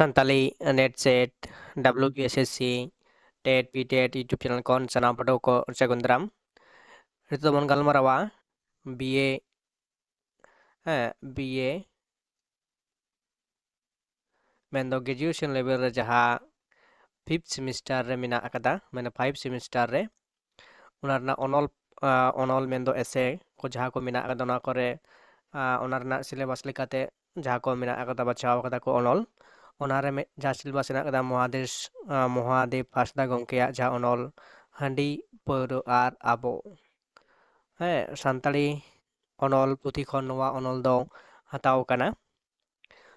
Santali Net Set WPSSC TET PTET YouTube channel kon sanam pado ko Sagundram itu mon galmarawa BA BA mendo graduation level re jaha 5th semester re mina akada mane 5 semester re unarna onol mendo essay ko jaha ko mina akada na kore onarna syllabus lekate jaha ko mina akada bachaw akada ko onol onare me jaha syllabus ena akada Mohadev Hasda gongkeya jaha onol handi pauro ar abo santali onol puthi khon nowa onol do hataw kana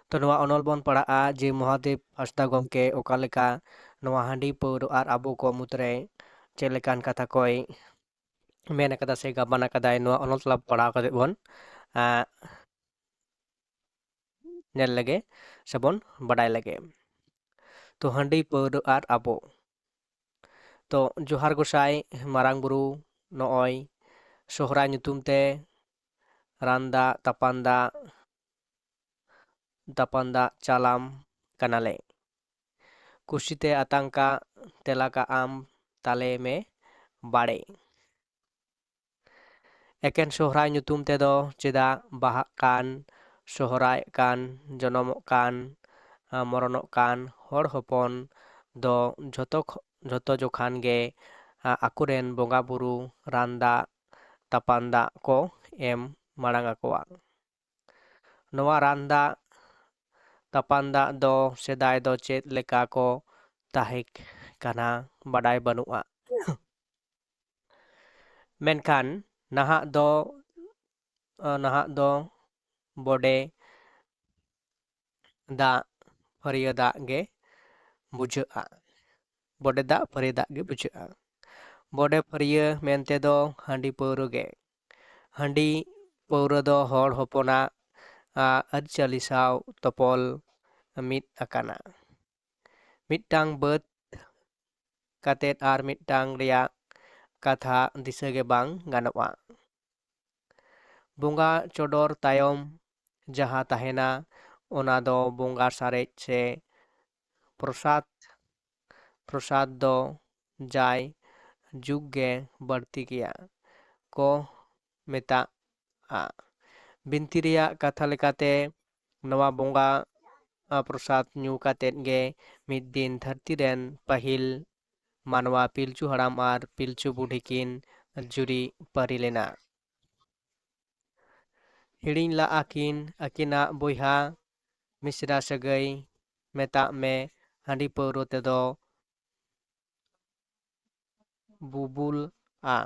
to nowa onol bon pada'a je Mohadev Hasda gongke oka leka nowa handi pauro ar abo ko mutre ᱪᱮᱫ ᱞᱮᱠᱟᱱ ᱠᱟᱛᱷᱟ ᱠᱚᱭ ᱢᱮᱱ ᱟᱠᱟᱫᱟ ᱥᱮ ᱜᱟᱵᱟᱱ ᱟᱠᱟᱫᱟᱭ ᱱᱚᱣᱟ ᱚᱱᱚᱞ ᱛᱟᱞᱟ ᱯᱟᱲᱦᱟᱣ ᱠᱟᱛᱮ ᱵᱚᱱ ᱧᱮᱞ ᱞᱮᱜᱮ ᱥᱮᱵᱚᱱ ᱵᱟᱰᱟᱭ ᱞᱮᱜᱮ ᱛᱚ ᱦᱟᱺᱰᱤ ᱯᱟᱹᱣᱨᱟᱹ ᱟᱨ ᱟᱵᱚ ᱛᱚ ᱡᱚᱦᱟᱨ ᱜᱚᱸᱥᱟᱭ ᱢᱟᱨᱟᱝ ᱵᱩᱨᱩ ᱱᱚᱜᱼᱚᱭ ᱥᱚᱦᱨᱟᱭ ᱧᱩᱛᱩᱢ ᱛᱮ ᱨᱟᱱᱫᱟ ᱛᱟᱯᱟᱱᱫᱟ ᱪᱟᱞᱟᱢ ᱠᱟᱱᱟᱞᱮ ᱠᱩᱥᱤᱛᱮ ᱟᱛᱟᱝᱠᱟ ᱛᱮᱞᱟ ᱠᱟᱜ ᱟᱢ ᱛᱟᱞᱮ ᱢᱮ ᱵᱟᱲᱮ ᱮᱠᱮᱱ ᱥᱚᱦᱨᱟᱭ ᱧᱩᱛᱩᱢ ᱛᱮᱫᱚ ᱪᱮᱫᱟᱜ ᱵᱟᱦᱟᱜ ᱠᱟᱱ ᱥᱚᱦᱨᱟᱭ ᱠᱟᱱ ᱡᱚᱱᱚᱢᱚᱜ ᱠᱟᱱ ᱢᱚᱨᱚᱱᱚᱜ ᱠᱟᱱ ᱦᱚᱲ ᱦᱚᱯᱚᱱ ᱫᱚ ᱡᱷᱚᱛᱚ ᱡᱚᱠᱷᱟᱱ ᱜᱮ ᱟᱠᱚᱨᱮᱱ ᱵᱚᱸᱜᱟ ᱵᱩᱨᱩ ᱨᱟᱱᱫᱟ ᱛᱟᱯᱟᱱᱫᱟ ᱠᱚ ᱮᱢ ᱢᱟᱲᱟᱝ ᱟᱠᱚᱣᱟ ᱱᱚᱣᱟ ᱨᱟᱱᱫᱟ ᱛᱟᱯᱟᱱᱫᱟ ᱫᱚ ᱥᱮᱫᱟᱭ ᱫᱚ ᱪᱮᱫ ᱞᱮᱠᱟ ᱠᱚ ᱛᱟᱦᱮᱸ ᱠᱟᱱᱟ ᱵᱟᱰᱟᱭ ᱵᱟᱹᱱᱩᱜᱼᱟ ᱢᱮᱱᱠᱷᱟᱱ ᱱᱟᱦᱟᱜ ᱫᱚ ᱵᱚᱰᱮ ᱫᱟᱜ ᱯᱷᱟᱹᱨᱭᱟᱹ ᱫᱟᱜ ᱜᱮ ᱵᱩᱡᱷᱟᱹᱜᱼᱟ ᱵᱚᱰᱮ ᱫᱟᱜ ᱯᱷᱟᱹᱨᱭᱟᱹ ᱫᱟᱜ ᱜᱮ ᱵᱩᱡᱷᱟᱹᱜᱼᱟ ᱵᱚᱰᱮ ᱯᱷᱟᱹᱨᱭᱟᱹ ᱢᱮᱱᱛᱮ ᱫᱚ ᱦᱟᱺᱰᱤ ᱯᱟᱹᱣᱨᱟᱹ ᱜᱮ ᱦᱟᱺᱰᱤ ᱯᱟᱹᱣᱨᱟᱹ ᱫᱚ ᱦᱚᱲ ᱦᱚᱯᱚᱱᱟᱜ ᱟᱹᱨᱤᱪᱟᱹᱞᱤ ᱥᱟᱶ ᱛᱚᱯᱚᱞ ᱢᱤᱫ ᱟᱠᱟᱱᱟ ᱢᱤᱫᱴᱟᱝ ᱵᱟᱹᱫ ᱠᱟᱛᱮᱫ ᱟᱨ ᱢᱤᱫᱴᱟᱝ ᱨᱮᱭᱟᱜ ᱠᱟᱛᱷᱟ ᱫᱤᱥᱟᱹ ᱜᱮ ᱵᱟᱝ ᱜᱟᱱᱚᱜᱼᱟ ᱵᱚᱸᱜᱟ ᱪᱚᱰᱚᱨ ᱛᱟᱭᱚᱢ ᱡᱟᱦᱟᱸ ᱛᱟᱦᱮᱱᱟ ᱚᱱᱟ ᱫᱚ ᱵᱚᱸᱜᱟ ᱥᱟᱨᱮᱡ ᱥᱮ ᱯᱨᱚᱥᱟᱫ ᱫᱚ ᱡᱟᱭ ᱡᱩᱜᱽ ᱜᱮ ᱵᱟᱹᱲᱛᱤ ᱜᱮᱭᱟ ᱠᱚ ᱢᱮᱛᱟᱜᱼᱟ ᱵᱤᱱᱛᱤ ᱨᱮᱭᱟᱜ ᱠᱟᱛᱷᱟ ᱞᱮᱠᱟᱛᱮ ᱱᱚᱣᱟ ᱵᱚᱸᱜᱟ ᱯᱨᱚᱥᱟᱫ ᱧᱩ ᱠᱟᱛᱮᱫ ᱜᱮ ᱢᱤᱫ ᱫᱤᱱ ᱫᱷᱟᱹᱨᱛᱤ ᱨᱮᱱ ᱯᱟᱹᱦᱤᱞ ᱢᱟᱱᱣᱟ ᱯᱤᱞᱪᱩ ᱦᱟᱲᱟᱢ ᱟᱨ ᱯᱤᱞᱪᱩ ᱵᱩᱰᱷᱤ ᱠᱤᱱ ᱡᱩᱨᱤ ᱯᱟᱹᱨᱤ ᱞᱮᱱᱟ ᱦᱤᱲᱤᱧ ᱞᱟᱜᱼᱟ ᱠᱤᱱ ᱟᱹᱠᱤᱱᱟᱜ ᱵᱚᱭᱦᱟ ᱢᱤᱥᱨᱟ ᱥᱟᱹᱜᱟᱹᱭ ᱢᱮᱛᱟᱜ ᱢᱮ ᱦᱟᱺᱰᱤ ᱯᱟᱹᱣᱨᱟᱹ ᱛᱮᱫᱚ ᱵᱩᱵᱩᱞᱼᱟ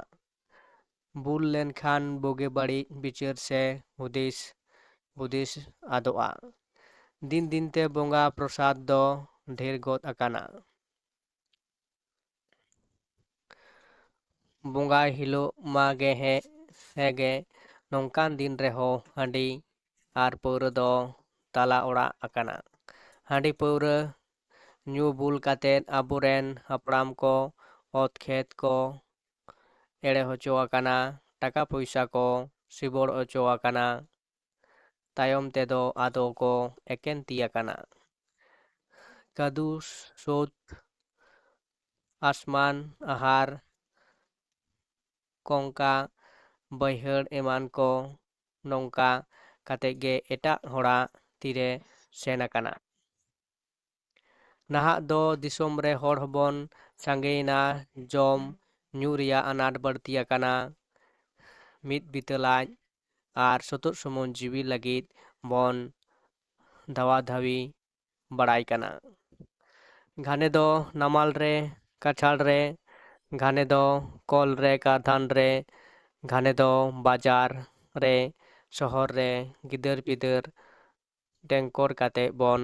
ᱵᱩᱞ ᱞᱮᱱᱠᱷᱟᱱ ᱵᱩᱜᱤ ᱵᱟᱹᱲᱤᱡ ᱵᱤᱪᱟᱹᱨ ᱥᱮ ᱦᱩᱫᱤᱥ ᱟᱫᱚᱜᱼᱟ ᱫᱤᱱ ᱫᱤᱱᱛᱮ ᱵᱚᱸᱜᱟ ᱯᱨᱚᱥᱟᱫ ᱫᱚ ᱰᱷᱮᱨ ᱜᱚᱫ ᱟᱠᱟᱱᱟ ᱵᱚᱸᱜᱟᱭ ᱦᱤᱞᱳᱜ ᱢᱟ ᱜᱮ ᱦᱮᱸᱜᱮ ᱱᱚᱝᱠᱟᱱ ᱫᱤᱱ ᱨᱮᱦᱚᱸ ᱦᱟᱺᱰᱤ ᱟᱨ ᱯᱟᱹᱣᱨᱟᱹ ᱫᱚ ᱛᱟᱞᱟ ᱚᱲᱟᱜ ᱟᱠᱟᱱᱟ ᱦᱟᱺᱰᱤ ᱯᱟᱹᱣᱨᱟᱹ ᱧᱩ ᱵᱩᱞ ᱠᱟᱛᱮᱫ ᱟᱵᱚᱨᱮᱱ ᱦᱟᱯᱲᱟᱢ ᱠᱚ ᱚᱛ ᱠᱷᱮᱛ ᱠᱚ ᱮᱲᱮ ᱦᱚᱪᱚ ᱟᱠᱟᱱᱟ ᱴᱟᱠᱟ ᱯᱚᱭᱥᱟ ᱠᱚ ᱥᱤᱵᱚᱲ ᱦᱚᱪᱚ ᱟᱠᱟᱱᱟ ᱛᱟᱭᱚᱢ ᱛᱮᱫᱚ ᱟᱫᱚ ᱠᱚ ᱮᱠᱮᱱ ᱛᱤ ᱟᱠᱟᱱᱟ ᱠᱟᱹᱫᱩ ᱥᱳᱫ ᱟᱥᱢᱟᱱ ᱟᱦᱟᱨ ᱠᱚᱝᱠᱟ ᱵᱟᱹᱭᱦᱟᱹᱲ ᱮᱢᱟᱱ ᱠᱚ ᱱᱚᱝᱠᱟ ᱠᱟᱛᱮᱫ ᱜᱮ ᱮᱴᱟᱜ ᱦᱚᱲᱟᱜ ᱛᱤᱨᱮ ᱥᱮᱱ ᱟᱠᱟᱱᱟ ᱱᱟᱦᱟᱜ ᱫᱚ ᱫᱤᱥᱚᱢ ᱨᱮ ᱦᱚᱲ ᱦᱚᱸᱵᱚᱱ ᱥᱟᱸᱜᱮᱭᱮᱱᱟ ᱡᱚᱢ ᱧᱩ ᱨᱮᱭᱟᱜ ᱟᱱᱟᱴ ᱵᱟᱹᱲᱛᱤ ᱟᱠᱟᱱᱟ ᱢᱤᱫ ᱵᱤᱛᱟᱹ ᱞᱟᱡ ᱟᱨ ᱥᱩᱛᱩᱜ ᱥᱩᱢᱩᱝ ᱡᱤᱣᱤ ᱞᱟᱹᱜᱤᱫ ᱵᱚᱱ ᱫᱷᱟᱣᱟ ᱫᱷᱟᱣᱤ ᱵᱟᱲᱟᱭ ᱠᱟᱱᱟ ᱜᱷᱟᱱᱮ ᱫᱚ ᱱᱟᱢᱟᱞ ᱨᱮ ᱠᱟᱪᱷᱟᱲ ᱨᱮ ᱜᱷᱟᱱᱮ ᱫᱚ ᱠᱚᱞ ᱨᱮ ᱠᱟᱨᱫᱷᱟᱱ ᱨᱮ ᱜᱷᱟᱱᱮ ᱫᱚ ᱵᱟᱡᱟᱨ ᱨᱮ ᱥᱚᱦᱚᱨ ᱨᱮ ᱜᱤᱫᱟᱹᱨ ᱯᱤᱫᱟᱹᱨ ᱰᱮᱝᱠᱚᱨ ᱠᱟᱛᱮᱫ ᱵᱚᱱ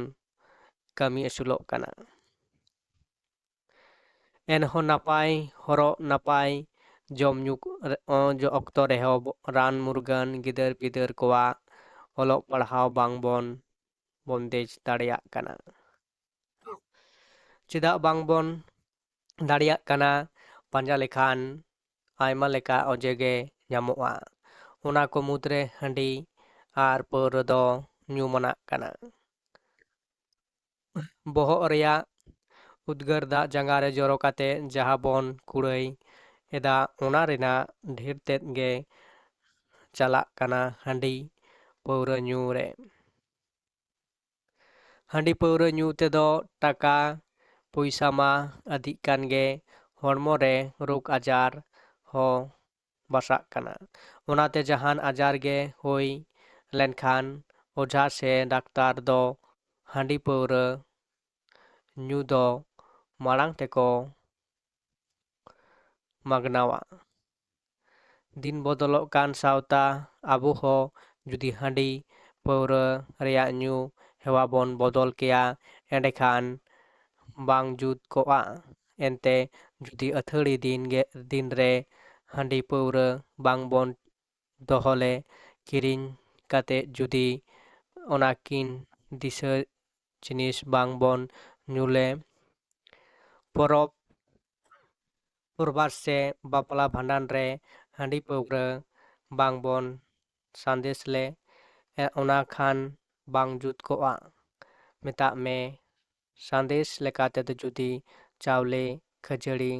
ᱠᱟᱹᱢᱤ ᱟᱹᱥᱩᱞᱚᱜ ᱠᱟᱱᱟ ᱮᱱᱦᱚᱸ ᱱᱟᱯᱟᱭ ᱦᱚᱨᱚᱜ ᱱᱟᱯᱟᱭ ᱡᱚᱢ ᱧᱩ ᱚᱠᱛᱚ ᱨᱮᱦᱚᱸ ᱨᱟᱱ ᱢᱩᱨᱜᱟᱹᱱ ᱜᱤᱫᱟᱹᱨ ᱯᱤᱫᱟᱹᱨ ᱠᱚᱣᱟᱜ ᱚᱞᱚᱜ ᱯᱟᱲᱦᱟᱣ ᱵᱟᱝᱵᱚᱱ ᱵᱚᱱᱫᱮᱡ ᱫᱟᱲᱮᱭᱟᱜ ᱠᱟᱱᱟ ᱪᱮᱫᱟᱜ ᱵᱟᱝᱵᱚᱱ ᱫᱟᱲᱮᱭᱟᱜ ᱠᱟᱱᱟ ᱯᱟᱸᱡᱟ ᱞᱮᱠᱷᱟᱱ ᱟᱭᱢᱟ ᱞᱮᱠᱟ ᱚᱡᱮ ᱜᱮ ᱧᱟᱢᱚᱜᱼᱟ ᱚᱱᱟ ᱠᱚ ᱢᱩᱫᱽᱨᱮ ᱦᱟᱺᱰᱤ ᱟᱨ ᱯᱟᱹᱣᱨᱟᱹ ᱫᱚ ᱧᱩᱢᱟᱱᱟᱜ ᱠᱟᱱᱟ ᱵᱚᱦᱚᱜ ᱨᱮᱭᱟᱜ ᱩᱫᱽᱜᱟᱹᱨ ᱫᱟᱜ ᱡᱟᱸᱜᱟ ᱨᱮ ᱡᱚᱨᱚ ᱠᱟᱛᱮ ᱡᱟᱦᱟᱸ ᱵᱚᱱ ᱠᱩᱲᱟᱹᱭ ᱮᱫᱟ ᱚᱱᱟ ᱨᱮᱱᱟᱜ ᱰᱷᱮᱨ ᱛᱮᱫ ᱜᱮ ᱪᱟᱞᱟᱜ ᱠᱟᱱᱟ ᱦᱟᱺᱰᱤ ᱯᱟᱹᱣᱨᱟᱹ ᱧᱩ ᱨᱮ᱾ ᱦᱟᱺᱰᱤ ᱯᱟᱹᱣᱨᱟᱹ ᱧᱩ ᱛᱮᱫᱚ ᱴᱟᱠᱟ ᱯᱚᱭᱥᱟ ᱢᱟ ᱟᱹᱫᱷᱤᱜ ᱠᱟᱱ ᱜᱮ, ᱦᱚᱲᱢᱚ ᱨᱮ ᱨᱳᱜᱽ ᱟᱡᱟᱨ ᱦᱚᱸ ᱵᱟᱥᱟᱜ ᱠᱟᱱᱟ᱾ ᱚᱱᱟᱛᱮ ᱡᱟᱦᱟᱱ ᱟᱡᱟᱨ ᱜᱮ ᱦᱩᱭ ᱞᱮᱱᱠᱷᱟᱱ ᱚᱡᱷᱟ ᱥᱮ ᱰᱟᱠᱛᱟᱨ ᱫᱚ ᱦᱟᱺᱰᱤ ᱯᱟᱹᱣᱨᱟᱹ ᱧᱩ ᱫᱚ ᱢᱟᱲᱟᱝ ᱛᱮᱠᱚ ᱢᱟᱜᱱᱟᱣᱟ᱾ ᱫᱤᱱ ᱵᱚᱫᱚᱞᱚᱜ ᱠᱟᱱ ᱥᱟᱶᱛᱟ ᱟᱵᱚ ᱦᱚᱸ ᱡᱩᱫᱤ ᱦᱟᱺᱰᱤ ᱯᱟᱹᱣᱨᱟᱹ ᱨᱮᱭᱟᱜ ᱧᱩ ᱦᱮᱣᱟ ᱵᱚᱱ ᱵᱚᱫᱚᱞ ᱠᱮᱭᱟ ᱮᱸᱰᱮᱠᱷᱟᱱ ᱵᱟᱝ ᱡᱩᱛ ᱠᱚᱜᱼᱟ᱾ ᱮᱱᱛᱮ ᱡᱩᱫᱤ ᱟᱹᱛᱷᱟᱹᱲᱤ ᱫᱤᱱ ᱨᱮ ᱦᱟᱺᱰᱤ ᱯᱟᱹᱣᱨᱟᱹ ᱵᱟᱝ ᱵᱚᱱ ᱫᱚᱦᱚᱞᱮ ᱠᱤᱨᱤᱧ ᱠᱟᱛᱮ ᱡᱩᱫᱤ ᱚᱱᱟᱠᱤᱱ ᱫᱤᱥᱟᱹ ᱡᱤᱱᱤᱥ ᱵᱟᱝ ᱵᱚᱱ ᱧᱩᱞᱮ ᱯᱚᱨᱚᱵᱽ ᱯᱚᱨᱵᱟᱥ ᱥᱮ ᱵᱟᱯᱞᱟ ᱵᱷᱟᱸᱰᱟᱱ ᱨᱮ ᱦᱟᱺᱰᱤ ᱯᱟᱹᱣᱨᱟᱹ ᱵᱟᱝ ᱵᱚᱱ ᱥᱟᱸᱫᱮᱥ ᱞᱮ ᱚᱱᱟ ᱠᱷᱟᱱ ᱵᱟᱝ ᱡᱩᱛ ᱠᱚᱜᱼᱟ᱾ ᱢᱮᱛᱟᱜ ᱢᱮ ᱥᱟᱸᱫᱮᱥ ᱞᱮᱠᱟ ᱛᱮᱫᱚ ᱡᱩᱫᱤ ᱪᱟᱣᱞᱮ, ᱠᱷᱟᱹᱡᱟᱹᱲᱤ,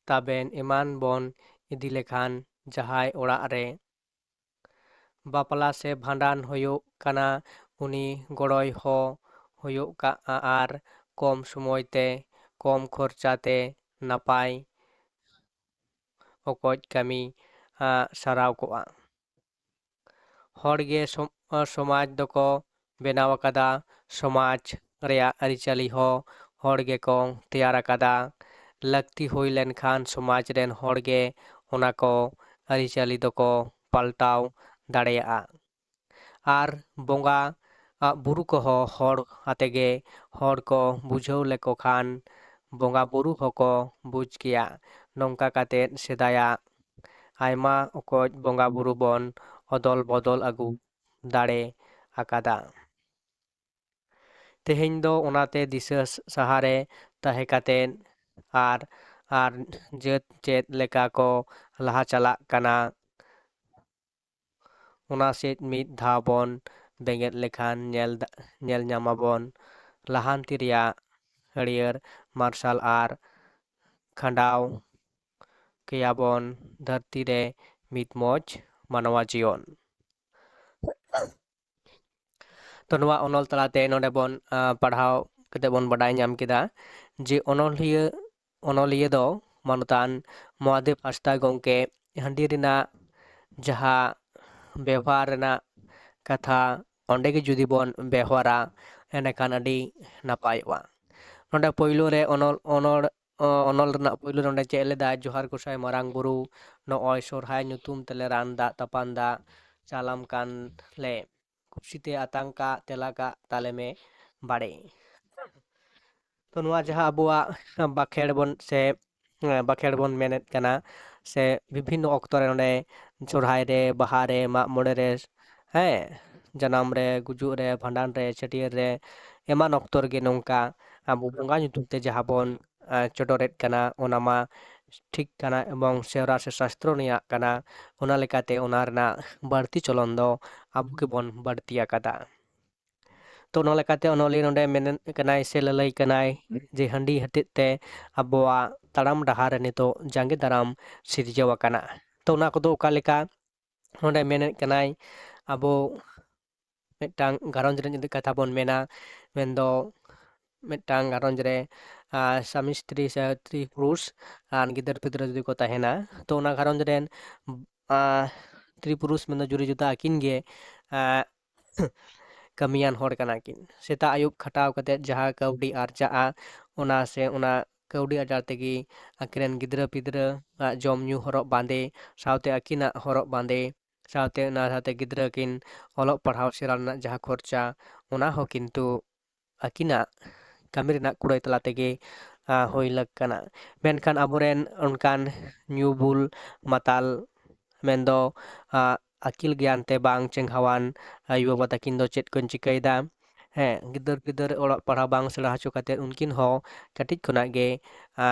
ᱛᱟᱵᱮᱱ ᱮᱢᱟᱱ ᱵᱚᱱ ᱤᱫᱤ ᱞᱮᱠᱷᱟᱱ ᱡᱟᱦᱟᱸᱭ ᱚᱲᱟᱜ ᱨᱮ ᱵᱟᱯᱞᱟ ᱥᱮ ᱵᱷᱟᱸᱰᱟᱱ ᱦᱩᱭᱩᱜ ᱠᱟᱱᱟ ᱩᱱᱤ ᱜᱚᱲᱚᱭ ᱦᱚ ᱦᱩᱭᱩᱜ ᱠᱟᱜᱼᱟ ᱟᱨ ᱠᱚᱢ ᱥᱚᱢᱚᱭ ᱛᱮ ᱠᱚᱢ ᱠᱷᱚᱨᱪᱟ ᱛᱮ ᱱᱟᱯᱟᱭ ᱚᱠᱚᱡ ᱠᱟᱹᱢᱤ ᱥᱟᱨᱟᱣ ᱠᱚᱜᱼᱟ᱾ ᱦᱚᱲᱜᱮ ᱥᱚᱢᱟᱡᱽ ᱫᱚᱠᱚ ᱵᱮᱱᱟᱣ ᱟᱠᱟᱫᱟ, ᱥᱚᱢᱟᱡᱽ ᱨᱮᱭᱟᱜ ᱟᱹᱨᱤᱪᱟᱹᱞᱤ ᱦᱚᱸ ᱦᱚᱲ ᱜᱮᱠᱚ ᱛᱮᱭᱟᱨ ᱟᱠᱟᱫᱟ᱾ ᱞᱟᱹᱠᱛᱤ ᱦᱩᱭ ᱞᱮᱱᱠᱷᱟᱱ ᱥᱚᱢᱟᱡᱽ ᱨᱮᱱ ᱦᱚᱲᱜᱮ ᱚᱱᱟ ᱠᱚ ᱟᱹᱨᱤᱪᱟᱹᱞᱤ ᱫᱚᱠᱚ ᱯᱟᱞᱴᱟᱣ ᱫᱟᱲᱮᱭᱟᱜᱼᱟ᱾ ᱟᱨ ᱵᱚᱸᱜᱟ ᱵᱩᱨᱩ ᱠᱚᱦᱚᱸ ᱦᱚᱲ ᱟᱛᱮᱜᱮ ᱦᱚᱲ ᱠᱚ ᱵᱩᱡᱷᱟᱹᱣ ᱞᱮᱠᱚ ᱠᱷᱟᱱ ᱵᱚᱸᱜᱟ ᱵᱩᱨᱩ ᱦᱚᱸᱠᱚ ᱵᱩᱡᱽ ᱠᱮᱭᱟ᱾ ᱱᱚᱝᱠᱟ ᱠᱟᱛᱮᱫ ᱥᱮᱫᱟᱭᱟᱜ ᱟᱭᱢᱟ ᱚᱠᱚᱡ ᱵᱚᱸᱜᱟ ᱵᱩᱨᱩ ᱵᱚᱱ ᱚᱫᱚᱞ ᱵᱚᱫᱚᱞ ᱟᱹᱜᱩ ᱫᱟᱲᱮ ᱟᱠᱟᱫᱟ᱾ ᱛᱮᱦᱮᱧ ᱫᱚ ᱚᱱᱟᱛᱮ ᱫᱤᱥᱟᱹ ᱥᱟᱦᱟᱨᱮ ᱛᱟᱦᱮᱸ ᱠᱟᱛᱮᱫ ᱟᱨ ᱡᱟᱹᱛ ᱪᱮᱫ ᱞᱮᱠᱟ ᱠᱚ ᱞᱟᱦᱟ ᱪᱟᱞᱟᱜ ᱠᱟᱱᱟ ᱚᱱᱟ ᱥᱮᱫ ᱢᱤᱫ ᱫᱷᱟᱣ ᱵᱚᱱ ᱵᱮᱸᱜᱮᱫ ᱞᱮᱠᱷᱟᱱ ᱧᱮᱞ ᱧᱟᱢᱟᱵᱚᱱ ᱞᱟᱦᱟᱱᱛᱤ ᱨᱮᱭᱟᱜ ᱦᱟᱹᱨᱭᱟᱹᱲ ᱢᱟᱨᱥᱟᱞ ᱟᱨ ᱠᱷᱟᱸᱰᱟᱣ ᱠᱮᱭᱟᱵᱚᱱ ᱫᱷᱟᱹᱨᱛᱤ ᱨᱮ ᱢᱤᱫ ᱢᱚᱡᱽ ᱢᱟᱱᱣᱟ ᱡᱤᱭᱚᱱ᱾ ᱛᱚ ᱱᱚᱣᱟ ᱚᱱᱚᱞ ᱛᱟᱞᱟᱛᱮ ᱱᱚᱰᱮ ᱵᱚᱱ ᱯᱟᱲᱦᱟᱣ ᱠᱟᱛᱮ ᱵᱚᱱ ᱵᱟᱰᱟᱭ ᱧᱟᱢ ᱠᱮᱫᱟ ᱡᱮ ᱚᱱᱚᱞᱤᱭᱟᱹ ᱫᱚ ᱢᱟᱱᱚᱛᱟᱱ ᱢᱚᱦᱟᱫᱮᱵ ᱦᱟᱸᱥᱫᱟ ᱜᱚᱢᱠᱮ ᱦᱟᱺᱰᱤ ᱨᱮᱱᱟᱜ ᱡᱟᱦᱟᱸ ᱵᱮᱵᱚᱦᱟᱨ ᱨᱮᱱᱟᱜ ᱠᱟᱛᱷᱟ ᱚᱸᱰᱮ ᱜᱮ ᱡᱩᱫᱤ ᱵᱚᱱ ᱵᱮᱣᱦᱟᱨᱟ ᱮᱸᱰᱮᱠᱷᱟᱱ ᱟᱹᱰᱤ ᱱᱟᱯᱟᱭᱚᱜᱼᱟ᱾ ᱱᱚᱰᱮ ᱯᱳᱭᱞᱳ ᱨᱮ ᱚᱱᱚᱞ ᱨᱮᱱᱟᱜ ᱯᱳᱭᱞᱳ ᱱᱚᱰᱮ ᱪᱮᱫ ᱞᱮᱫᱟ, ᱡᱚᱦᱟᱨ ᱜᱚᱸᱥᱟᱭ ᱢᱟᱨᱟᱝ ᱵᱩᱨᱩ ᱱᱚᱜᱼᱚᱭ ᱥᱚᱨᱦᱟᱭ ᱧᱩᱛᱩᱢ ᱛᱮᱞᱮ ᱨᱟᱱ ᱫᱟᱜ ᱛᱟᱯᱟᱱ ᱫᱟᱜ ᱪᱟᱞᱟᱢ ᱠᱟᱱ ᱞᱮ ᱠᱩᱥᱤᱛᱮ ᱟᱛᱟᱝ ᱠᱟᱜ ᱛᱮᱞᱟ ᱠᱟᱜ ᱛᱟᱞᱮ ᱢᱮ ᱵᱟᱲᱮ᱾ ᱛᱚ ᱱᱚᱣᱟ ᱡᱟᱦᱟᱸ ᱟᱵᱚᱣᱟᱜ ᱵᱟᱸᱠᱷᱮᱲ ᱵᱚᱱ ᱢᱮᱱᱮᱫ ᱠᱟᱱᱟ ᱥᱮ ᱵᱤᱵᱷᱤᱱᱱᱚ ᱚᱠᱛᱚ ᱨᱮ ᱱᱚᱰᱮ ᱥᱚᱨᱦᱟᱭ ᱨᱮ, ᱵᱟᱦᱟ ᱨᱮ, ᱢᱟᱜ ᱢᱚᱬᱮ ᱨᱮ, ᱡᱟᱱᱟᱢ ᱨᱮ, ᱜᱩᱡᱩᱜ ᱨᱮ, ᱵᱷᱟᱸᱰᱟᱱ ᱨᱮ, ᱪᱷᱟᱹᱴᱭᱟᱹᱨ ᱨᱮ, ᱮᱢᱟᱱ ᱚᱠᱛᱚ ᱨᱮᱜᱮ ᱱᱚᱝᱠᱟ ᱟᱵᱚ ᱵᱚᱸᱜᱟ ᱧᱩᱛᱩᱢ ᱛᱮ ᱡᱟᱦᱟᱸ ᱵᱚᱱ ᱪᱚᱰᱚᱨᱮᱫ ᱠᱟᱱᱟ ᱚᱱᱟ ᱢᱟ ᱴᱷᱤᱠ ᱠᱟᱱᱟ ᱮᱵᱚᱝ ᱥᱮᱣᱨᱟ ᱥᱮ ᱥᱟᱥᱛᱨᱚ ᱨᱮᱭᱟᱜ ᱠᱟᱱᱟ᱾ ᱚᱱᱟ ᱞᱮᱠᱟᱛᱮ ᱚᱱᱟ ᱨᱮᱱᱟᱜ ᱵᱟᱹᱲᱛᱤ ᱪᱚᱞᱚᱱ ᱫᱚ ᱟᱵᱚ ᱜᱮᱵᱚᱱ ᱵᱟᱹᱲᱛᱤ ᱟᱠᱟᱫᱟ᱾ ᱛᱚ ᱚᱱᱟ ᱞᱮᱠᱟᱛᱮ ᱚᱱᱚᱞᱤᱭᱟᱹ ᱱᱚᱰᱮ ᱢᱮᱱᱮᱫ ᱠᱟᱱᱟᱭ ᱥᱮ ᱞᱟᱹᱞᱟᱹᱭ ᱠᱟᱱᱟᱭ ᱡᱮ ᱦᱟᱺᱰᱤ ᱦᱚᱛᱮᱡ ᱛᱮ ᱟᱵᱚᱣᱟᱜ ᱛᱟᱲᱟᱢ ᱰᱟᱦᱟᱨ ᱨᱮ ᱱᱤᱛᱚᱜ ᱡᱟᱸᱜᱮ ᱫᱟᱨᱟᱢ ᱥᱤᱨᱡᱟᱹᱣ ᱟᱠᱟᱱᱟ᱾ ᱛᱚ ᱚᱱᱟ ᱠᱚᱫᱚ ᱚᱠᱟ ᱞᱮᱠᱟ ᱱᱚᱰᱮ ᱢᱮᱱᱮᱫ ᱠᱟᱱᱟᱭ, ᱟᱵᱚ ᱢᱤᱫᱴᱟᱝ ᱜᱷᱟᱨᱚᱸᱡᱽ ᱨᱮ ᱡᱩᱫᱤ ᱠᱟᱛᱷᱟ ᱵᱚᱱ ᱢᱮᱱᱟ, ᱢᱮᱱᱫᱚ ᱢᱤᱫᱴᱟᱝ ᱜᱷᱟᱨᱚᱸᱡᱽ ᱨᱮ ᱥᱟᱢᱤ ᱥᱛᱨᱤ ᱥᱮ ᱥᱛᱨᱤ ᱯᱩᱨᱩᱥ ᱟᱨ ᱜᱤᱫᱟᱹᱨ ᱯᱤᱫᱽᱨᱟᱹ ᱡᱩᱫᱤ ko ᱛᱟᱦᱮᱱᱟ ᱛᱚ ᱚᱱᱟ ᱜᱷᱟᱨᱚᱸᱡᱽ ᱨᱮᱱ ᱥᱛᱨᱤ ᱯᱩᱨᱩᱥ ᱢᱮᱱᱫᱚ ᱡᱩᱨᱤ ᱡᱚᱛᱟ ᱟᱹᱠᱤᱱ ᱜᱮ ᱠᱟᱹᱢᱤᱭᱟᱱ ᱦᱚᱲ ᱠᱟᱱᱟ ᱠᱤᱱ᱾ ᱥᱮᱛᱟᱜ ᱟᱹᱭᱩᱵ ᱠᱷᱟᱴᱟᱣ ᱠᱟᱛᱮᱫ ᱡᱟᱦᱟᱸ ᱠᱟᱹᱣᱰᱤ ᱟᱨᱡᱟᱜᱼᱟ ᱚᱱᱟ ᱠᱟᱹᱣᱰᱤ ᱟᱨᱡᱟᱣ ᱛᱮᱜᱮ ᱟᱹᱠᱤᱱ ᱨᱮᱱ ᱜᱤᱫᱽᱨᱟᱹ ᱯᱤᱫᱽᱨᱟᱹ ᱡᱚᱢ ᱧᱩ ᱦᱚᱨᱚᱜ ᱵᱟᱸᱫᱮ ᱥᱟᱶᱛᱮ ᱟᱹᱠᱤᱱᱟᱜ ᱦᱚᱨᱚᱜ ᱵᱟᱸᱫᱮ ᱥᱟᱶᱛᱮ ᱚᱱᱟ ᱥᱟᱶᱛᱮ ᱜᱤᱫᱽᱨᱟᱹ ᱠᱤᱱ ᱚᱞᱚᱜ ᱯᱟᱲᱦᱟᱣ ᱥᱮᱬᱟ ᱨᱮᱱᱟᱜ ᱡᱟᱦᱟᱸ ᱠᱷᱚᱨᱪᱟ ᱚᱱᱟ ᱦᱚᱸ ᱠᱤᱱᱛᱩ ᱟᱹᱠᱤᱱᱟᱜ ᱠᱟᱹᱢᱤ ᱨᱮᱱᱟᱜ ᱠᱩᱲᱟᱹᱭ ᱛᱟᱞᱟ ᱛᱮᱜᱮ ᱦᱩᱭ ᱞᱟᱹᱠ ᱠᱟᱱᱟ᱾ ᱢᱮᱱᱠᱷᱟᱱ ᱟᱵᱚᱨᱮᱱ ᱚᱱᱠᱟᱱ ᱧᱩ ᱵᱩᱞ ᱢᱟᱛᱟᱞ ᱢᱮᱱᱫᱚ ᱟᱹᱠᱤᱞ ᱜᱮᱭᱟᱱ ᱛᱮ ᱵᱟᱝ ᱪᱮᱸᱜᱷᱟᱣᱟᱱ ᱟᱭᱳᱼᱵᱟᱵᱟ ᱛᱟᱹᱠᱤᱱ ᱫᱚ ᱪᱮᱫ ᱠᱤᱱ ᱪᱤᱠᱟᱹᱭᱮᱫᱟ, ᱜᱤᱫᱟᱹᱨ ᱯᱤᱫᱟᱹᱨ ᱚᱞᱚᱜ ᱯᱟᱲᱦᱟᱣ ᱵᱟᱝ ᱥᱮᱬᱟ ᱦᱚᱪᱚ ᱠᱟᱛᱮᱫ ᱩᱱᱠᱤᱱ ᱦᱚᱸ ᱠᱟᱹᱴᱤᱡ ᱠᱷᱚᱱᱟᱜ ᱜᱮ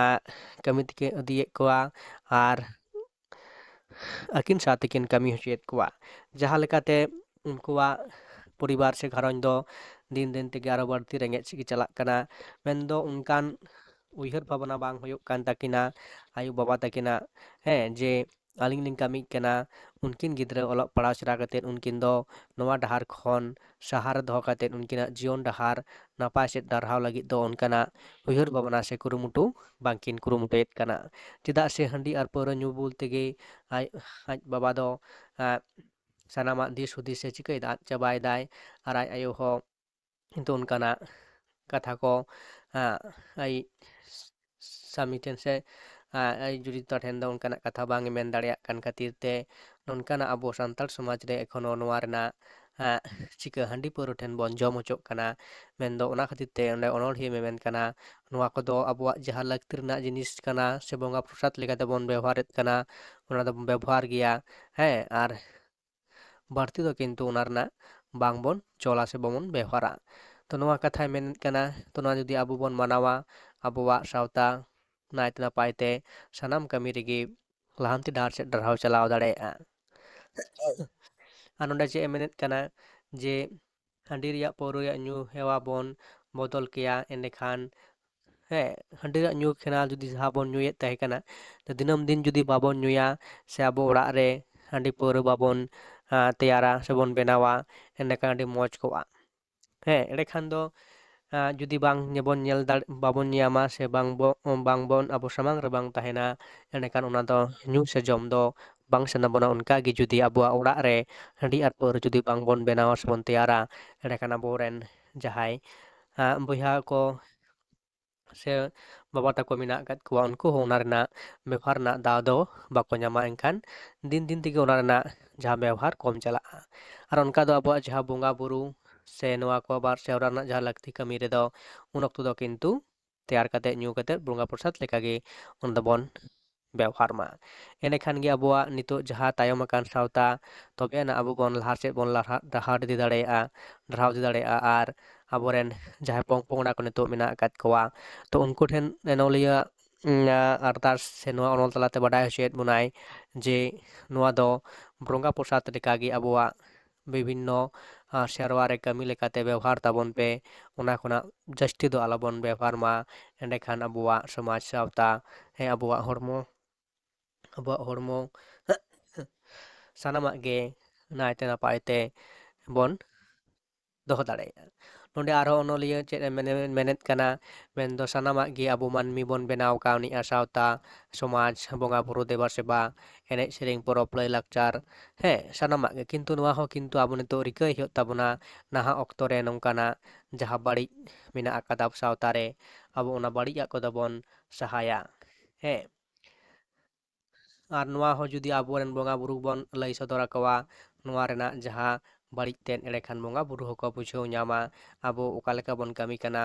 ᱠᱟᱹᱢᱤ ᱛᱮᱠᱤᱱ ᱤᱫᱤᱭᱮᱫ ᱠᱚᱣᱟ ᱟᱨ ᱟᱹᱠᱤᱱ ᱥᱟᱶᱛᱮᱠᱤᱱ ᱠᱟᱹᱢᱤ ᱦᱚᱪᱚᱭᱮᱫ ᱠᱚᱣᱟ᱾ ᱡᱟᱦᱟᱸ ᱞᱮᱠᱟᱛᱮ ᱩᱱᱠᱩᱣᱟᱜ ᱯᱚᱨᱤᱵᱟᱨ ᱥᱮ ᱜᱷᱟᱨᱚᱸᱡᱽ ᱫᱚ ᱫᱤᱱ ᱫᱤᱱ ᱛᱮᱜᱮ ᱟᱨᱚ ᱵᱟᱹᱲᱛᱤ ᱨᱮᱸᱜᱮᱡ ᱥᱮᱫ ᱜᱮ ᱪᱟᱞᱟᱜ ᱠᱟᱱᱟ᱾ ᱢᱮᱱᱫᱚ ᱚᱱᱠᱟᱱ ᱩᱭᱦᱟᱹᱨ ᱵᱷᱟᱵᱽᱱᱟ ᱵᱟᱝ ᱦᱩᱭᱩᱜ ᱠᱟᱱ ᱛᱟᱹᱠᱤᱱᱟ ᱟᱭᱳ ᱵᱟᱵᱟ ᱛᱟᱹᱠᱤᱱᱟᱜ, ᱦᱮᱸ ᱡᱮ ᱟᱹᱞᱤᱧ ᱞᱤᱧ ᱠᱟᱹᱢᱤᱜ ᱠᱟᱱᱟ, ᱩᱱᱠᱤᱱ ᱜᱤᱫᱽᱨᱟᱹ ᱚᱞᱚᱜ ᱯᱟᱲᱦᱟᱣ ᱥᱮᱬᱟ ᱠᱟᱛᱮᱫ ᱩᱱᱠᱤᱱ ᱫᱚ ᱱᱚᱣᱟ ᱰᱟᱦᱟᱨ ᱠᱷᱚᱱ ᱥᱟᱦᱟ ᱨᱮ ᱫᱚᱦᱚ ᱠᱟᱛᱮᱫ ᱩᱱᱠᱤᱱᱟᱜ ᱡᱤᱭᱚᱱ ᱰᱟᱦᱟᱨ ᱱᱟᱯᱟᱭ ᱥᱮᱫ ᱰᱟᱨᱦᱟᱣ ᱞᱟᱹᱜᱤᱫ ᱫᱚ ᱚᱱᱠᱟᱱᱟᱜ ᱩᱭᱦᱟᱹᱨ ᱵᱷᱟᱵᱽᱱᱟ ᱥᱮ ᱠᱩᱨᱩᱢᱩᱴᱩ ᱵᱟᱝᱠᱤᱱ ᱠᱩᱨᱩᱢᱩᱴᱩᱭᱮᱫ ᱠᱟᱱᱟ᱾ ᱪᱮᱫᱟᱜ ᱥᱮ ᱦᱟᱺᱰᱤ ᱟᱨ ᱯᱟᱹᱣᱨᱟᱹ ᱧᱩ ᱵᱩᱞ ᱛᱮᱜᱮ ᱟᱡ ᱵᱟᱵᱟ ᱫᱚ ᱥᱟᱱᱟᱢᱟᱜ ᱫᱤᱥ ᱦᱩᱫᱤᱥ ᱮ ᱪᱤᱠᱟᱹᱭᱮᱫᱟ, ᱟᱫ ᱪᱟᱵᱟᱭᱮᱫᱟᱭ᱾ ᱟᱨ ᱟᱡ ᱟᱭᱳ ᱦᱚᱸ ᱠᱤᱱᱛᱩ ᱚᱱᱠᱟᱱᱟᱜ ᱠᱟᱛᱷᱟ ᱠᱚ ᱟᱭᱤᱡ ᱥᱟᱢᱤ ᱴᱷᱮᱱ ᱥᱮ ᱟᱭᱤᱡ ᱡᱩᱨᱤ ᱴᱷᱮᱱ ᱫᱚ ᱚᱱᱠᱟᱱᱟᱜ ᱠᱟᱛᱷᱟ ᱵᱟᱝ ᱮ ᱢᱮᱱ ᱫᱟᱲᱮᱭᱟᱜ ᱠᱟᱱ ᱠᱷᱟᱹᱛᱤᱨ ᱛᱮ ᱱᱚᱝᱠᱟᱱᱟᱜ ᱟᱵᱚ ᱥᱟᱱᱛᱟᱲ ᱥᱚᱢᱟᱡᱽ ᱨᱮ ᱮᱠᱷᱚᱱᱳ ᱱᱚᱣᱟ ᱨᱮᱱᱟᱜ ᱪᱤᱠᱟᱹ ᱦᱟᱺᱰᱤ ᱯᱟᱹᱣᱨᱟᱹ ᱴᱷᱮᱱ ᱵᱚᱱ ᱡᱚᱢ ᱦᱚᱪᱚᱜ ᱠᱟᱱᱟ᱾ ᱢᱮᱱᱫᱚ ᱚᱱᱟ ᱠᱷᱟᱹᱛᱤᱨ ᱛᱮ ᱚᱸᱰᱮ ᱚᱱᱚᱬᱦᱤᱭᱟᱹ ᱢᱮᱢᱮᱱ ᱠᱟᱱᱟ ᱱᱚᱣᱟ ᱠᱚᱫᱚ ᱟᱵᱚᱣᱟᱜ ᱡᱟᱦᱟᱸ ᱞᱟᱹᱠᱛᱤ ᱨᱮᱱᱟᱜ ᱡᱤᱱᱤᱥ ᱠᱟᱱᱟ ᱥᱮ ᱵᱚᱸᱜᱟ ᱯᱨᱚᱥᱟᱫ ᱞᱮᱠᱟᱛᱮᱵᱚᱱ ᱵᱮᱣᱦᱟᱨᱮᱫ ᱠᱟᱱᱟ, ᱚᱱᱟ ᱫᱚᱵᱚᱱ ᱵᱮᱵᱚᱦᱟᱨ ᱜᱮᱭᱟ, ᱦᱮᱸ ᱟᱨ ᱵᱟᱹᱲᱛᱤ ᱫᱚ ᱠᱤᱱᱛᱩ ᱚᱱᱟ ᱨᱮᱱᱟᱜ ᱵᱟᱝᱵᱚᱱ ᱪᱚᱞᱟ ᱥᱮ ᱵᱟᱵᱚᱱ ᱵᱮᱣᱦᱟᱨᱟ᱾ ᱛᱚ ᱱᱚᱣᱟ ᱠᱟᱛᱷᱟᱭ ᱢᱮᱱᱮᱫ ᱠᱟᱱᱟ, ᱛᱚ ᱱᱚᱣᱟ ᱡᱩᱫᱤ ᱟᱵᱚ ᱵᱚᱱ ᱢᱟᱱᱟᱣᱟ ᱟᱵᱚᱣᱟᱜ ᱥᱟᱶᱛᱟ ᱱᱟᱭᱛᱮ ᱱᱟᱯᱟᱭ ᱛᱮ ᱥᱟᱱᱟᱢ ᱠᱟᱹᱢᱤ ᱨᱮᱜᱮ ᱞᱟᱦᱟᱱᱛᱤ ᱰᱟᱦᱟᱨ ᱥᱮᱫ ᱰᱟᱨᱦᱟᱣ ᱪᱟᱞᱟᱣ ᱫᱟᱲᱮᱭᱟᱜᱼᱟ᱾ ᱟᱨ ᱱᱚᱰᱮ ᱪᱮᱫ ᱮ ᱢᱮᱱᱮᱫ ᱠᱟᱱᱟ ᱡᱮ ᱦᱟᱺᱰᱤ ᱨᱮᱭᱟᱜ ᱯᱟᱹᱣᱨᱟᱹ ᱨᱮᱭᱟᱜ ᱧᱩ ᱦᱮᱣᱟ ᱵᱚᱱ ᱵᱚᱫᱚᱞ ᱠᱮᱭᱟ, ᱮᱸᱰᱮᱠᱷᱟᱱ ᱦᱮᱸ ᱦᱟᱺᱰᱤ ᱨᱮᱭᱟᱜ ᱧᱩ ᱠᱷᱚᱱᱟᱜ ᱡᱩᱫᱤ ᱡᱟᱦᱟᱸ ᱵᱚᱱ ᱧᱩᱭᱮᱫ ᱛᱟᱦᱮᱸ ᱠᱟᱱᱟ, ᱫᱤᱱᱟᱹᱢ ᱫᱤᱱ ᱡᱩᱫᱤ ᱵᱟᱵᱚᱱ ᱧᱩᱭᱟ ᱥᱮ ᱟᱵᱚ ᱚᱲᱟᱜ ᱨᱮ ᱦᱟᱺᱰᱤ ᱯᱟᱹᱣᱨᱟᱹ ᱵᱟᱵᱚᱱ ᱛᱮᱭᱟᱨᱟ ᱥᱮᱵᱚᱱ ᱵᱮᱱᱟᱣᱟ, ᱮᱸᱰᱮᱠᱷᱟᱱ ᱟᱹᱰᱤ ᱢᱚᱸᱡᱽ ᱠᱚᱜᱼᱟ᱾ ᱦᱮᱸ ᱮᱸᱰᱮᱠᱷᱟᱱ ᱫᱚ ᱡᱩᱫᱤ ᱵᱚᱱ ᱧᱮᱞ ᱵᱟᱵᱚᱱ ᱧᱟᱢᱟ ᱥᱮ ᱵᱟᱝᱵᱚᱱ ᱟᱵᱚ ᱥᱟᱢᱟᱝ ᱨᱮ ᱵᱟᱝ ᱛᱟᱦᱮᱱᱟ, ᱮᱸᱰᱮᱠᱷᱟᱱ ᱚᱱᱟ ᱫᱚ ᱧᱩ ᱥᱮ ᱡᱚᱢ ᱫᱚ ᱵᱟᱝ ᱥᱟᱱᱟ ᱵᱚᱱᱟ᱾ ᱚᱱᱠᱟᱜᱮ ᱡᱩᱫᱤ ᱟᱵᱚᱣᱟᱜ ᱚᱲᱟᱜ ᱨᱮ ᱦᱟᱺᱰᱤ ᱟᱨ ᱯᱟᱹᱣᱨᱟᱹ ᱡᱩᱫᱤ ᱵᱟᱝᱵᱚᱱ ᱵᱮᱱᱟᱣᱟ ᱥᱮᱵᱚᱱ ᱛᱮᱭᱟᱨᱟ, ᱮᱸᱰᱮᱠᱷᱟᱱ ᱟᱵᱚᱨᱮᱱ ᱡᱟᱦᱟᱸᱭ ᱵᱚᱭᱦᱟ ᱠᱚ ᱥᱮ ᱵᱟᱵᱟ ᱛᱟᱠᱚ ᱢᱮᱱᱟᱜ ᱟᱠᱟᱫ ᱠᱚᱣᱟ, ᱩᱱᱠᱩ ᱦᱚᱸ ᱚᱱᱟ ᱨᱮᱱᱟᱜ ᱵᱮᱵᱚᱦᱟᱨ ᱨᱮᱱᱟᱜ ᱫᱟᱣ ᱫᱚ ᱵᱟᱠᱚ ᱧᱟᱢᱟ᱾ ᱮᱱᱠᱷᱟᱱ ᱫᱤᱱ ᱫᱤᱱ ᱛᱮᱜᱮ ᱚᱱᱟ ᱨᱮᱱᱟᱜ ᱡᱟᱦᱟᱸ ᱵᱮᱣᱦᱟᱨ ᱠᱚᱢ ᱪᱟᱞᱟᱜᱼᱟ᱾ ᱟᱨ ᱚᱱᱠᱟ ᱫᱚ ᱟᱵᱚᱣᱟᱜ ᱡᱟᱦᱟᱸ ᱵᱚᱸᱜᱟ ᱵᱩᱨᱩ ᱥᱮ ᱱᱚᱣᱟ ᱠᱚ ᱟᱵᱟᱨ ᱥᱮᱨᱣᱟ ᱨᱮᱱᱟᱜ ᱡᱟᱦᱟᱸ ᱞᱟᱹᱠᱛᱤ ᱠᱟᱹᱢᱤ ᱨᱮᱫᱚ ᱩᱱ ᱚᱠᱛᱚ ᱫᱚ ᱠᱤᱱᱛᱩ ᱛᱮᱭᱟᱨ ᱠᱟᱛᱮᱫ ᱧᱩ ᱠᱟᱛᱮᱫ ᱵᱚᱸᱜᱟ ᱯᱨᱚᱥᱟᱫ ᱞᱮᱠᱟᱜᱮ ᱚᱱᱟ ᱫᱚᱵᱚᱱ ᱵᱮᱣᱦᱟᱨ ᱢᱟ᱾ ᱮᱸᱰᱮᱠᱷᱟᱱ ᱜᱮ ᱟᱵᱚᱣᱟᱜ ᱱᱤᱛᱚᱜ ᱡᱟᱦᱟᱸ ᱛᱟᱭᱚᱢ ᱟᱠᱟᱱ ᱥᱟᱶᱛᱟ, ᱛᱚᱵᱮ ᱟᱱᱟᱜ ᱟᱵᱚ ᱵᱚᱱ ᱞᱟᱦᱟ ᱥᱮᱫ ᱵᱚᱱ ᱰᱟᱦᱟᱨ ᱤᱫᱤ ᱫᱟᱲᱮᱭᱟᱜᱼᱟ, ᱰᱟᱨᱦᱟᱣ ᱤᱫᱤ ᱫᱟᱲᱮᱭᱟᱜᱼᱟ᱾ ᱟᱨ ᱟᱵᱚᱨᱮᱱ ᱡᱟᱦᱟᱸᱭ ᱯᱚᱝᱼᱯᱚᱝᱲᱟ ᱠᱚ ᱱᱤᱛᱚᱜ ᱢᱮᱱᱟᱜ ᱟᱠᱟᱫ ᱠᱚᱣᱟ, ᱛᱚ ᱩᱱᱠᱩ ᱴᱷᱮᱱ ᱚᱱᱚᱞᱤᱭᱟᱹ ᱟᱨᱫᱟᱥ ᱥᱮ ᱱᱚᱣᱟ ᱚᱱᱚᱞ ᱛᱟᱞᱟᱛᱮ ᱵᱟᱰᱟᱭ ᱦᱚᱪᱚᱭᱮᱫ ᱵᱚᱱᱟᱭ ᱡᱮ ᱱᱚᱣᱟ ᱫᱚ ᱵᱚᱸᱜᱟ ᱯᱨᱚᱥᱟᱫ ᱞᱮᱠᱟᱜᱮ ᱟᱵᱚᱣᱟᱜ ᱵᱤᱵᱷᱤᱱᱱᱚ ᱥᱮᱨᱣᱟ ᱨᱮ ᱠᱟᱹᱢᱤ ᱞᱮᱠᱟᱛᱮ ᱵᱮᱣᱦᱟᱨ ᱛᱟᱵᱚᱱ ᱯᱮ, ᱚᱱᱟ ᱠᱷᱚᱱᱟᱜ ᱡᱟᱹᱥᱛᱤ ᱫᱚ ᱟᱞᱚᱵᱚᱱ ᱵᱮᱣᱦᱟᱨ ᱢᱟ᱾ ᱮᱸᱰᱮᱠᱷᱟᱱ ᱟᱵᱚᱣᱟᱜ ᱥᱚᱢᱟᱡᱽ ᱥᱟᱶᱛᱟ ᱟᱵᱚᱣᱟᱜ ᱦᱚᱲᱢᱚ ᱥᱟᱱᱟᱢᱟᱜ ᱜᱮ ᱱᱟᱭᱛᱮ ᱱᱟᱯᱟᱭ ᱛᱮ ᱵᱚᱱ ᱫᱚᱦᱚ ᱫᱟᱲᱮᱭᱟᱜᱼᱟ᱾ ᱱᱚᱰᱮ ᱟᱨᱦᱚᱸ ᱚᱱᱚᱞᱤᱭᱟᱹ ᱪᱮᱫ ᱮ ᱢᱮᱱᱮᱫ ᱠᱟᱱᱟ, ᱢᱮᱱᱫᱚ ᱥᱟᱱᱟᱢᱟᱜ ᱜᱮ ᱟᱵᱚ ᱢᱟᱹᱱᱢᱤ ᱵᱚᱱ ᱵᱮᱱᱟᱣ ᱠᱟᱣᱱᱤᱡᱼᱟ, ᱥᱟᱶᱛᱟ ᱥᱚᱢᱟᱡᱽ ᱵᱚᱸᱜᱟ ᱵᱩᱨᱩ ᱫᱮᱵᱟ ᱥᱮᱵᱟ ᱮᱱᱮᱡ ᱥᱮᱨᱮᱧ ᱯᱚᱨᱚᱵᱽ ᱞᱟᱹᱭᱼᱞᱟᱠᱪᱟᱨ, ᱦᱮᱸ ᱥᱟᱱᱟᱢᱟᱜ ᱜᱮ ᱠᱤᱱᱛᱩ ᱱᱚᱣᱟ ᱦᱚᱸ ᱠᱤᱱᱛᱩ ᱟᱵᱚ ᱱᱤᱛᱚᱜ ᱨᱤᱠᱟᱹᱭ ᱦᱩᱭᱩᱜ ᱛᱟᱵᱚᱱᱟ ᱱᱟᱦᱟᱜ ᱚᱠᱛᱚ ᱨᱮ ᱱᱚᱝᱠᱟᱱᱟᱜ ᱡᱟᱦᱟᱸ ᱵᱟᱹᱲᱤᱡ ᱢᱮᱱᱟᱜ ᱟᱠᱟᱫᱟ ᱥᱟᱶᱛᱟ ᱨᱮ, ᱟᱵᱚ ᱚᱱᱟ ᱵᱟᱹᱲᱤᱡᱟᱜ ᱠᱚᱫᱚ ᱵᱚᱱ ᱥᱟᱦᱟᱭᱟ᱾ ᱦᱮᱸ ᱟᱨ ᱱᱚᱣᱟ ᱦᱚᱸ ᱡᱩᱫᱤ ᱟᱵᱚᱨᱮᱱ ᱵᱚᱸᱜᱟ ᱵᱩᱨᱩ ᱵᱚᱱ ᱞᱟᱹᱭ ᱥᱚᱫᱚᱨ ᱟᱠᱚᱣᱟ ᱱᱚᱣᱟ ᱨᱮᱱᱟᱜ ᱡᱟᱦᱟᱸ ᱵᱟᱹᱲᱤᱡ ᱛᱮᱫ, ᱮᱸᱰᱮᱠᱷᱟᱱ ᱵᱚᱸᱜᱟ ᱵᱩᱨᱩ ᱦᱚᱸᱠᱚ ᱵᱩᱡᱷᱟᱹᱣ ᱧᱟᱢᱟ ᱟᱵᱚ ᱚᱠᱟ ᱞᱮᱠᱟ ᱵᱚᱱ ᱠᱟᱹᱢᱤ ᱠᱟᱱᱟ,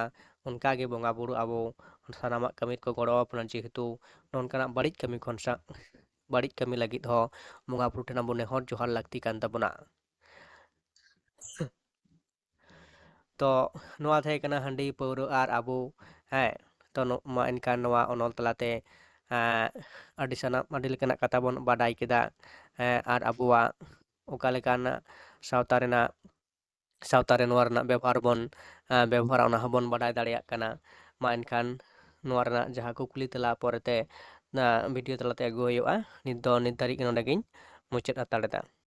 ᱚᱱᱠᱟᱜᱮ ᱵᱚᱸᱜᱟ ᱵᱩᱨᱩ ᱟᱵᱚ ᱥᱟᱱᱟᱢᱟᱜ ᱠᱟᱹᱢᱤ ᱠᱚ ᱜᱚᱲᱚ ᱟᱵᱚᱱᱟ᱾ ᱡᱮᱦᱮᱛᱩ ᱱᱚᱝᱠᱟᱱᱟᱜ ᱵᱟᱹᱲᱤᱡ ᱠᱟᱹᱢᱤ ᱠᱷᱚᱱ ᱵᱟᱹᱲᱤᱡ ᱠᱟᱹᱢᱤ ᱞᱟᱹᱜᱤᱫ ᱦᱚᱸ ᱵᱚᱸᱜᱟ ᱵᱩᱨᱩ ᱴᱷᱮᱱ ᱟᱵᱚ ᱱᱮᱦᱚᱨ ᱡᱚᱦᱟᱨ ᱞᱟᱹᱠᱛᱤ ᱠᱟᱱ ᱛᱟᱵᱚᱱᱟ᱾ ᱛᱚ ᱱᱚᱣᱟ ᱛᱟᱦᱮᱸ ᱠᱟᱱᱟ ᱦᱟᱺᱰᱤ ᱯᱟᱹᱣᱨᱟᱹ ᱟᱨ ᱟᱵᱚ, ᱦᱮᱸ ᱛᱚ ᱮᱱᱠᱷᱟᱱ ᱱᱚᱣᱟ ᱚᱱᱚᱞ ᱛᱟᱞᱟᱛᱮ ᱟᱹᱰᱤ ᱞᱮᱠᱟᱱᱟᱜ ᱠᱟᱛᱷᱟ ᱵᱚᱱ ᱵᱟᱰᱟᱭ ᱠᱮᱫᱟ, ᱟᱨ ᱟᱵᱚᱣᱟᱜ ᱚᱠᱟ ᱞᱮᱠᱟᱱᱟᱜ ᱥᱟᱶᱛᱟ ᱨᱮ ᱱᱚᱣᱟ ᱨᱮᱱᱟᱜ ᱵᱮᱵᱚᱦᱟᱨ ᱵᱚᱱ ᱵᱮᱵᱚᱦᱟᱨᱟ ᱚᱱᱟ ᱦᱚᱸᱵᱚᱱ ᱵᱟᱰᱟᱭ ᱫᱟᱲᱮᱭᱟᱜ ᱠᱟᱱᱟ᱾ ᱢᱟ ᱮᱱᱠᱷᱟᱱ ᱱᱚᱣᱟ ᱨᱮᱱᱟᱜ ᱡᱟᱦᱟᱸ ᱠᱩᱠᱞᱤ ᱛᱮᱞᱟ ᱯᱚᱨᱮᱛᱮ ᱵᱷᱤᱰᱤᱭᱳ ᱛᱟᱞᱟᱛᱮ ᱟᱹᱜᱩ ᱦᱩᱭᱩᱜᱼᱟ᱾ ᱱᱤᱛ ᱫᱷᱟᱹᱨᱤᱡ ᱱᱚᱸᱰᱮ ᱜᱤᱧ ᱢᱩᱪᱟᱹᱫ ᱦᱟᱛᱟᱲ ᱮᱫᱟ᱾